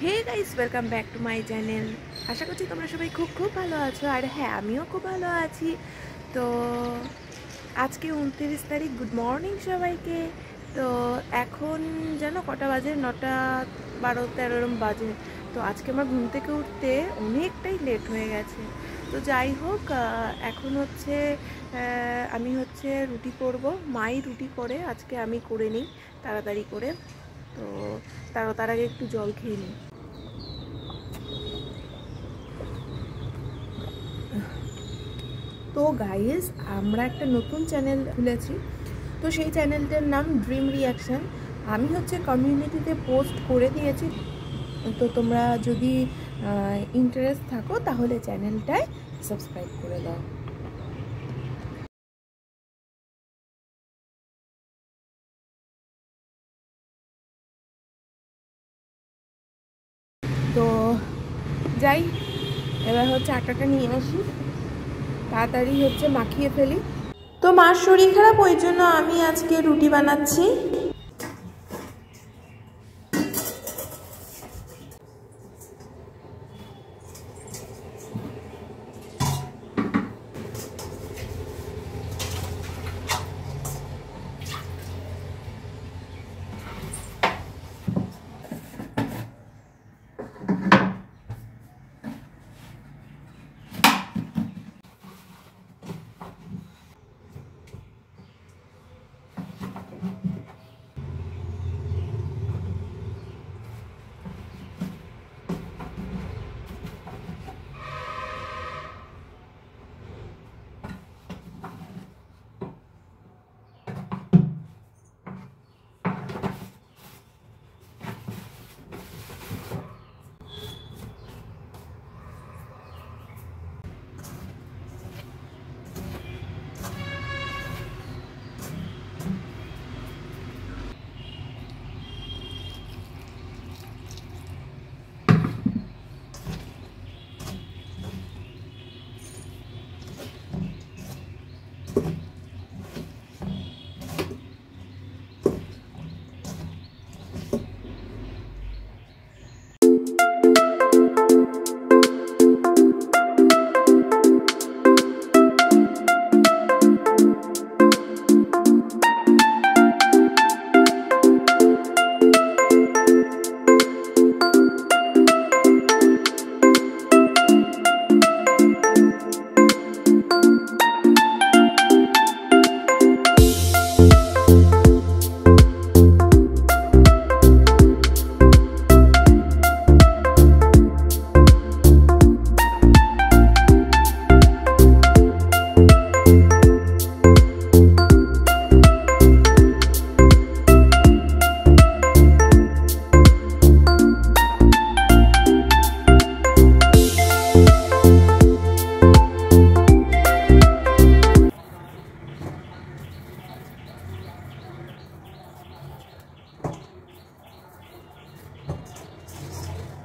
Hey guys, welcome back to my channel. আশা করছি তোমরা সবাই খুব খুব ভালো আছো। আর হ্যাঁ, আমিও খুব ভালো আছি। তো আজকে 29 তারিখ। গুড মর্নিং সবাইকে। তো এখন যেন কটা বাজে, 9টা 12-13 এরম বাজে। তো আজকে আমার ঘুম থেকে উঠতে অনেকটাই লেট হয়ে গেছে। তো যাই হোক, এখন হচ্ছে আমি রুটি করব। মাই রুটি করে, আজকে আমি করে নিই তাড়াতাড়ি করে। তো তার আগে একটু জল খেয়ে নিই। তো গাইস, আমরা একটা নতুন চ্যানেল খুলেছি। তো সেই চ্যানেলটার নাম ড্রিম রিয়াকশান। আমি কমিউনিটিতে পোস্ট করে দিয়েছি। তো তোমরা যদি ইন্টারেস্ট থাকো তাহলে চ্যানেলটায় সাবস্ক্রাইব করে দাও। তো যাই, এবার আটাটা নিয়ে আসি, তাড়াতাড়ি মাখিয়ে ফেলি। তো মার শরীর খারাপ, ওই জন্য আমি আজকে রুটি বানাচ্ছি।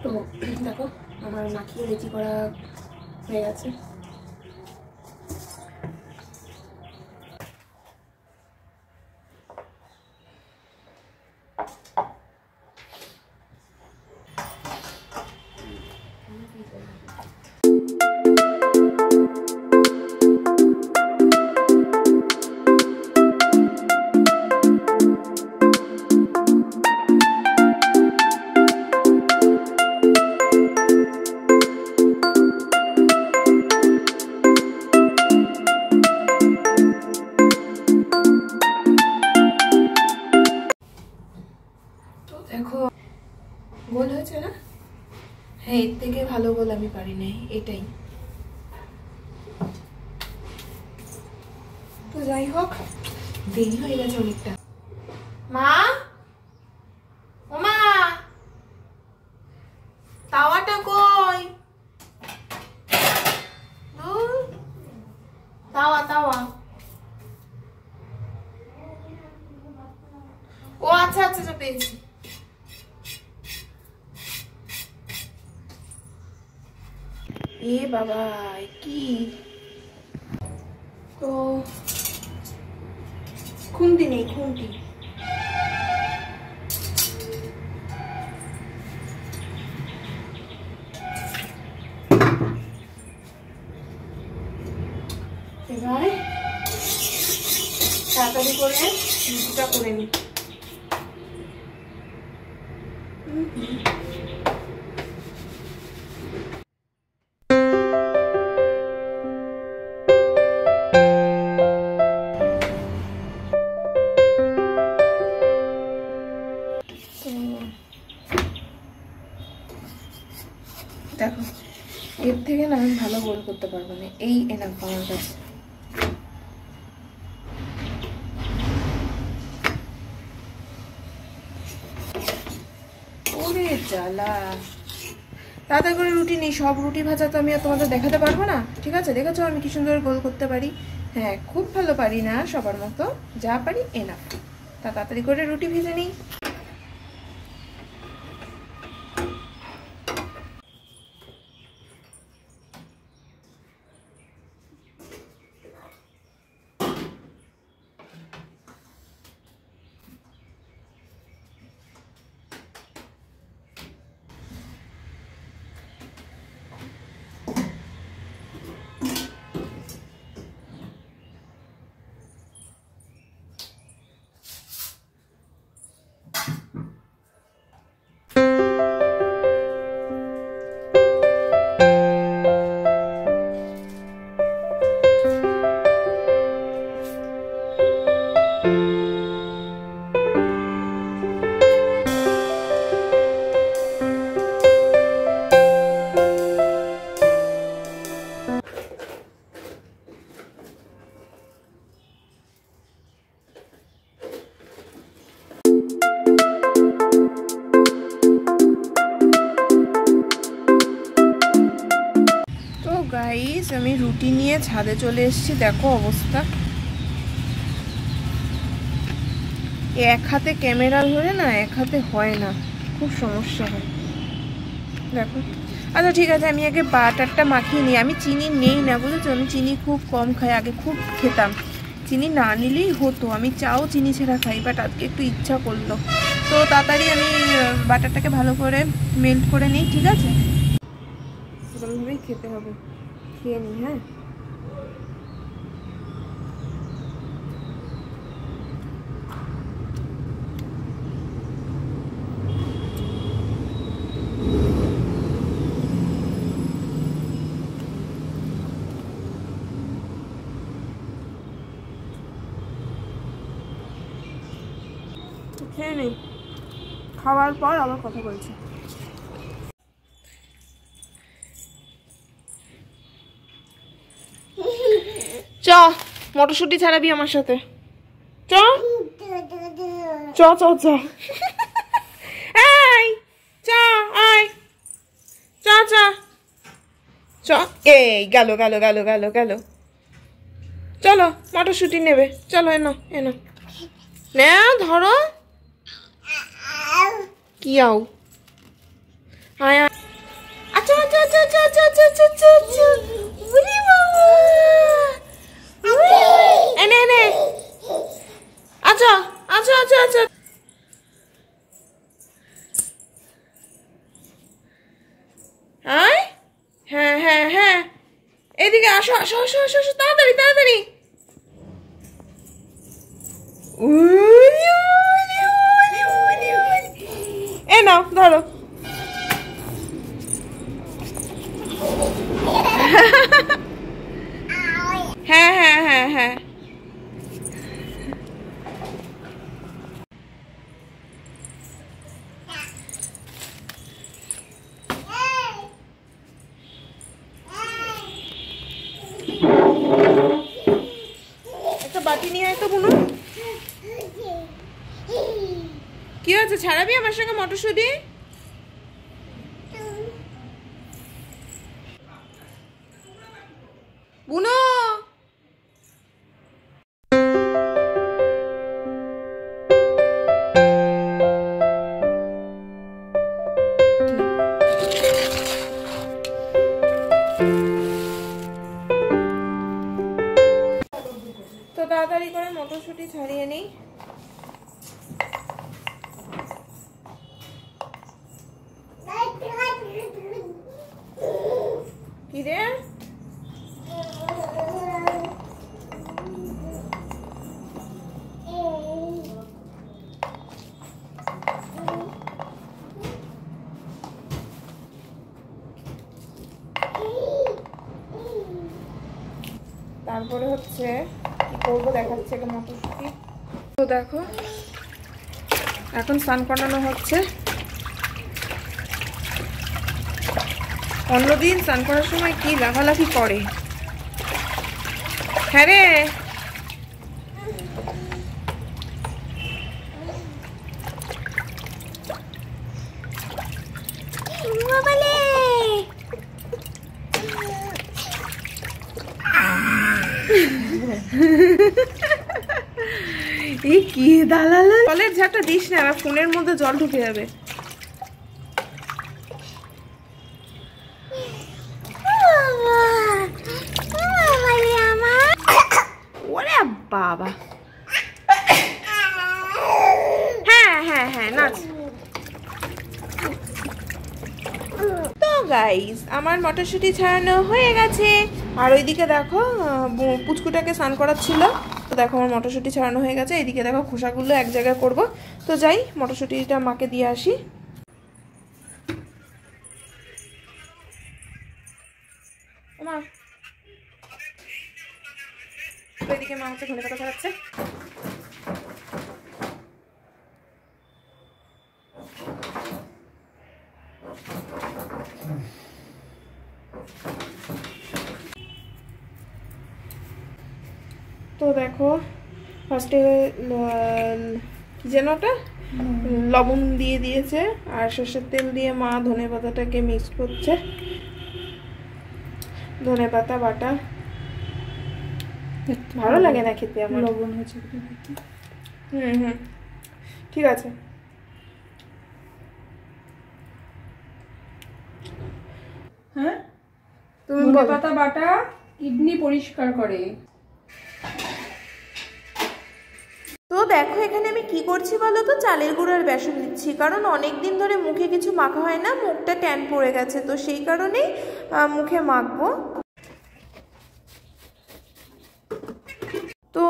তো দেখো, আমার মাখিয়ে রেডি করা হয়ে গেছে। দেখো, গোল হয়েছে না? হ্যাঁ, এর থেকে ভালো গোল আমি পারি নাই, এটাই। তো যাই হোক, দেরি হয়ে গেছে অনেকটা। মা, ও মা, তাওয়াটা কই? তাওয়া তাওয়া। ও আচ্ছা আচ্ছা, পেয়েছি। এ বাবা, কি? তো খুন্তি নেই, খুন্তি। তো এবার তাড়াতাড়ি করে রুটিটা করে নিই। দেখো এর থেকে না আমি ভালো গোল করতে পারবো না, এই এনাফ আমার কাছে। ওরে জ্বালা, তাড়াতাড়ি করে রুটি নেই, সব রুটি ভাজা তো আমি আর তোমাদের দেখাতে পারবো না। ঠিক আছে, দেখেছো আমি কি সুন্দর গোল করতে পারি। হ্যাঁ, খুব ভালো পারি না সবার মতো, যা পারি এনাফ। তাড়াতাড়ি করে রুটি ভেজে নিই। গাইস আমি রুটি নিয়ে ছাদে চলে এসেছি, দেখো অবস্থা। এক হাতে ক্যামেরা ধরে না, এক হাতে হয় না, খুব সমস্যা হয়, দেখো। আচ্ছা ঠিক আছে, আমি আগে বাটারটা মাখিয়ে নিই। আমি চিনি নেই না, বুঝেছো, আমি চিনি খুব কম খাই, আগে খুব খেতাম, চিনি না নিলেই হতো, আমি চাও চিনি ছাড়া খাই, বাট আজকে একটু ইচ্ছা করলো। তো তাড়াতাড়ি আমি বাটারটাকে ভালো করে মেল্ট করে নিই, ঠিক আছে, এরকমভাবেই খেতে হবে। খেয়ে নিই, হ্যাঁ। খেয়ে নিই, খাওয়ার পর আবার কথা বলছি। চ মটরশুঁটি ছাড়াবি আমার সাথে, চ চ চ চ এই চ আয় চ চ চ। এই গেল গেল গেল গেল গেল। চলো মটরশুঁটি নেবে, চলো এনো এনো, নাও ধরো। কি আও, আয় আচ্ছা আচ্ছা আচ্ছা আচ্ছা আচ্ছা আচ্ছা আচ্ছা আচ্ছা আচ্ছা, ওরে বাবা, এনে এনে, আচ্ছা আচ্ছা আচ্ছা আচ্ছা, আয়, হ্যাঁ হ্যাঁ হ্যাঁ, এদিকে আসো আসো আসো আসো আসো, তাড়াতাড়ি তাড়াতাড়ি। এ নাও ধরো। হ্যাঁ হ্যাঁ হ্যাঁ হ্যাঁ, একটা বাটি নিয়ে আয় তো বুনু। কি হয়েছে, ছাড়াবি আমার সঙ্গে মটরশুঁটি? বুনু তো তাড়াতাড়ি করে মটরশুঁটি ছাড়িয়ে নিই। কি রে, তারপরে হচ্ছে কি করবো দেখাচ্ছে, এটা মটরশুঁটি। তো দেখো এখন স্নান করানো হচ্ছে। অন্যদিন স্নান করার সময় কি লাফালাফি করে। হ্যাঁ রে, এই কি দালাল, জলের ঝাঁটা দিস না, আর ফোনের মধ্যে জল ঢুকে যাবে। ওরে বাবা, হ্যাঁ হ্যাঁ হ্যাঁ নাচ। তো গাইস আমার মটরশুঁটি ছাড়ানো হয়ে গেছে, আর ওইদিকে দেখো পুচকুটাকে স্নান করাচ্ছিল। তো দেখো আমার মটরশুঁটি ছাড়ানো হয়ে গেছে, এইদিকে দেখো খোসাগুলো এক জায়গায় করব। তো যাই মটরশুঁটিটা মাকে দিয়ে আসি। মা এদিকে মা হচ্ছে ধনে পাতা ছাড়াচ্ছে। তো দেখো ফার্স্টে কি যেন ওটা লবণ দিয়ে দিয়েছে, আর সর্ষের তেল দিয়ে মা ধনে পাতাটাকে মিক্স করছে। ধনে পাতা বাটা ভালো লাগে না খেতে আমার, লবণ হয়েছে। হুম ঠিক আছে। হ্যাঁ, ধনে পাতা বাটা কিডনি পরিষ্কার করে। তো দেখো এখানে আমি কি করছি বলো তো, চালের গুঁড়ার বেসন দিচ্ছি, কারণ অনেক দিন ধরে মুখে কিছু মাখা হয় না, মুখটা ট্যান পড়ে গেছে, তো সেই কারণেই মুখে মাখবো। তো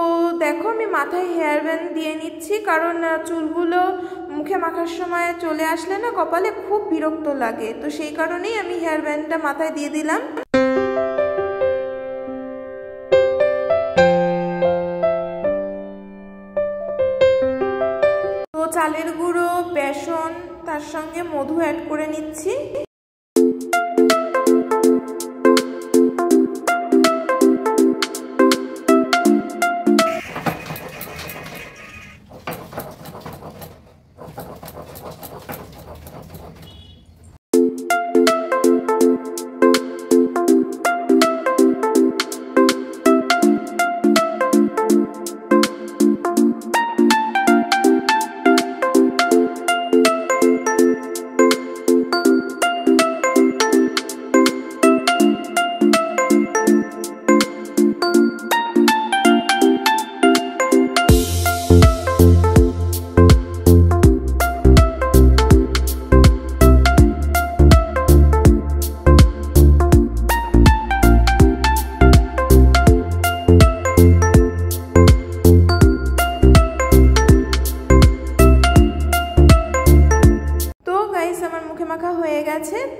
দেখো আমি মাথায় হেয়ার ব্যান্ড দিয়ে নিচ্ছি, কারণ চুলগুলো মুখে মাখার সময় চলে আসলে না কপালে খুব বিরক্ত লাগে, তো সেই কারণেই আমি হেয়ার ব্যান্ডটা মাথায় দিয়ে দিলাম। তো চালের গুঁড়ো, বেসন, তার সঙ্গে মধু অ্যাড করে নিচ্ছি।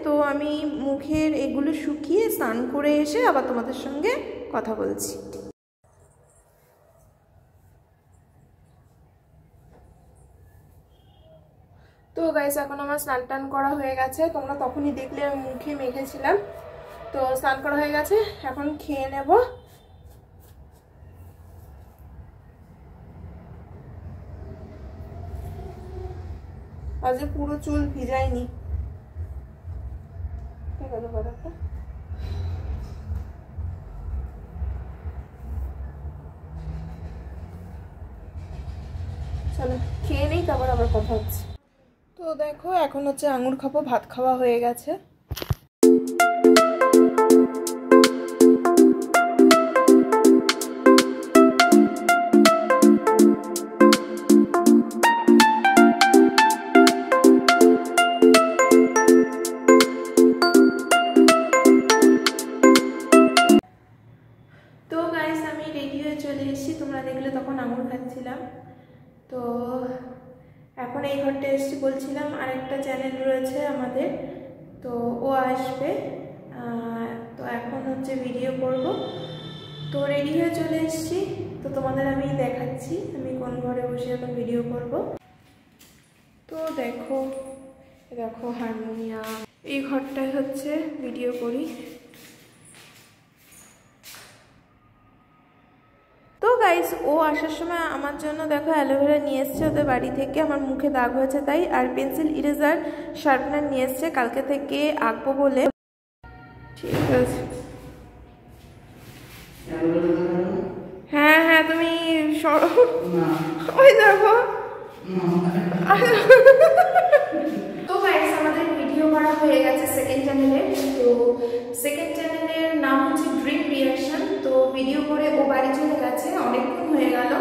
তো আমি মুখের এগুলো শুকিয়ে স্নান করে এসে আবার তোমাদের সঙ্গে কথা বলছি। তো গাইস এখন আমার স্নান টান করা হয়ে গেছে, তোমরা তখনই দেখলে আমি মুখে মেখেছিলাম। তো স্নান করা হয়ে গেছে, এখন খেয়ে নেব। আজ পুরো চুল ভিজায়নি, চলো খেয়ে নেই, তারপর আবার কথা হচ্ছে। তো দেখো এখন হচ্ছে আঙুর খাবো, ভাত খাওয়া হয়ে গেছে। তো গাইস আমি রেডি হয়ে চলে এসেছি, তোমরা দেখলে তখন আঙুর খাচ্ছিলাম। তো এখন এই ঘরটা এসেছি, বলছিলাম আরেকটা চ্যানেল রয়েছে আমাদের, তো ও আসবে। তো এখন হচ্ছে ভিডিও করব। তো রেডি হয়ে চলে এসেছি, তো তোমাদের আমি দেখাচ্ছি আমি কোন ঘরে বসে এখন ভিডিও করব। তো দেখো দেখো হারমোনিয়াম, এই ঘরটায় হচ্ছে ভিডিও করি। তো গাইস, ও আসার সময় আমার জন্য দেখো অ্যালোভেরা নিয়ে এসছে ওদের বাড়ি থেকে, আমার মুখে দাগ হয়েছে তাই, আর পেন্সিল ইরেজার শার্পনার নিয়ে এসছে কালকে থেকে আঁকবো বলে। ঠিক আছে, হ্যাঁ হ্যাঁ তুমি সরো, ওই দেখো। তো গাইস, আমাদের ভিডিও করা হয়ে গেছে সেকেন্ড চ্যানেলে। তো সেকেন্ড চ্যানেলের নাম হচ্ছে ড্রিম রিয়াকশন। তো ভিডিও করে ও বাড়ি চলে গেছে, অনেকক্ষণ হয়ে গেল।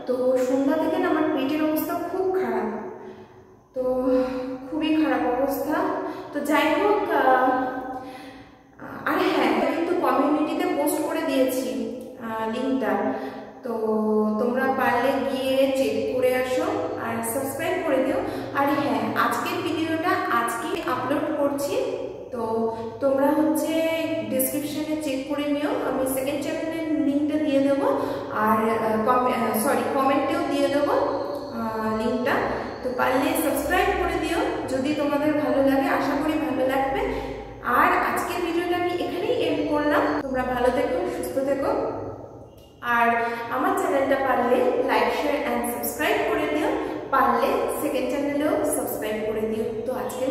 তো সন্ধ্যা থেকে না আমার পেটের অবস্থা খুব খারাপ, তো খুবই খারাপ অবস্থা। তো যাই হোক, আর হ্যাঁ, কিন্তু কমিউনিটিতে পোস্ট করে দিয়েছি লিঙ্কটা, তো তোমরা পারলে গিয়ে চেক করে আসো আর সাবস্ক্রাইব করে দিও। আর হ্যাঁ, আজকের ভিডিওটা আজকেই আপলোড করছি, তো তোমরা হচ্ছে ডেসক্রিপশনে চেক করে নিও, আমি সেকেন্ড চ্যানেলের লিঙ্কটা দিয়ে দেবো, আর কমেন্টেও দিয়ে দেবো লিঙ্কটা। তো পারলে সাবস্ক্রাইব করে দিও যদি তোমাদের ভালো লাগে, আশা করি ভালো লাগবে। আর আজকের ভিডিওটা আমি এখানেই এন্ড করলাম। তোমরা ভালো থেকো, সুস্থ থেকো, আর আমার চ্যানেলটা পারলে লাইক শেয়ার অ্যান্ড সাবস্ক্রাইব করে দিও, পারলে সেকেন্ড চ্যানেলেও সাবস্ক্রাইব করে দিও। তো আজকের